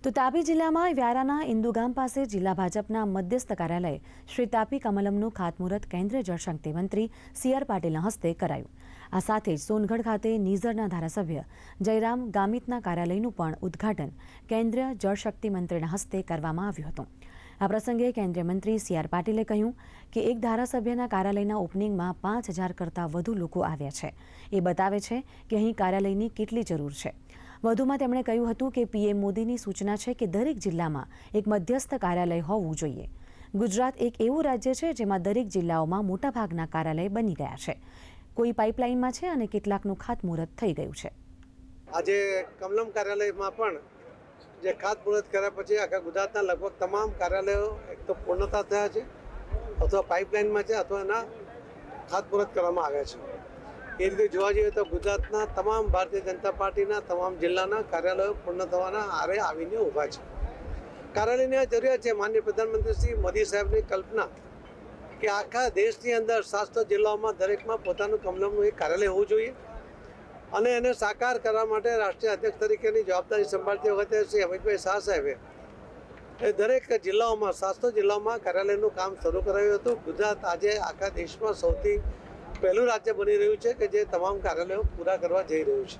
તો તાપી જિલ્લામાં વ્યારાના ઇન્દુ ગામ પાસે જિલ્લા ભાજપના મધ્યસ્થ કાર્યાલય શ્રી તાપી કમલમનું ખાતમુહૂર્ત કેન્દ્રીય જળશક્તિ મંત્રી સી.આર. પાટીલના હસ્તે કરાયું. આ સાથે જ સોનગઢ ખાતે નિઝરના ધારાસભ્ય જયરામ ગામિતના કાર્યાલયનું પણ ઉદ્ઘાટન કેન્દ્રીય જળશક્તિ મંત્રીના હસ્તે કરવામાં આવ્યું હતું. આ પ્રસંગે કેન્દ્રીય મંત્રી સી.આર. પાટીલે કહ્યું કે એક ધારાસભ્યના કાર્યાલયના ઓપનિંગમાં 5,000 કરતાં વધુ લોકો આવ્યા છે. એ બતાવે છે કે અહીં કાર્યાલયની કેટલી જરૂર છે. વધુમાં તેમણે કહ્યું હતું કે પીએમ મોદીની સૂચના છે કે દરેક જિલ્લામાં એક મધ્યસ્થ કાર્યાલય હોવું જોઈએ. ગુજરાત એક એવું રાજ્ય છે જેમાં દરેક જિલ્લાઓમાં મોટાભાગના કાર્યાલય બની ગયા છે. કોઈ પાઇપલાઇનમાં છે અને કેટલાકનું ખાતમુહૂર્ત થઈ ગયું છે. આજે કમલમ કાર્યાલયમાં પણ જે ખાતમુહૂર્ત કર્યા પછી આખા ગુજરાતના લગભગ તમામ કાર્યાલયો એક તો પૂર્ણતા થયા છે અથવા પાઇપલાઇનમાં છે અથવા એના ખાતમુહૂર્ત કરવામાં આવ્યા છે. એ રીતે જોવા જઈએ તો ગુજરાતના તમામ ભારતીય જનતા પાર્ટીના તમામ જિલ્લાના કાર્યાલયો પૂર્ણ થવાના આરે આવીને ઊભા છે. કાર્યાલયની આ જરૂરિયાત છે. માનનીય પ્રધાનમંત્રી શ્રી મોદી સાહેબની કલ્પના કે આખા દેશની અંદર 700 જિલ્લાઓમાં દરેકમાં પોતાનું કમલમનું એક કાર્યાલય હોવું જોઈએ અને એને સાકાર કરવા માટે રાષ્ટ્રીય અધ્યક્ષ તરીકેની જવાબદારી સંભાળતી વખતે શ્રી અમિતભાઈ શાહ સાહેબે એ દરેક જિલ્લાઓમાં 700 જિલ્લાઓમાં કાર્યાલયનું કામ શરૂ કરાયું હતું. ગુજરાત આજે આખા દેશમાં સૌથી પહેલું રાજ્ય બની રહ્યું છે કે જે તમામ કાર્યાલયો પૂરા કરવા જઈ રહ્યું છે.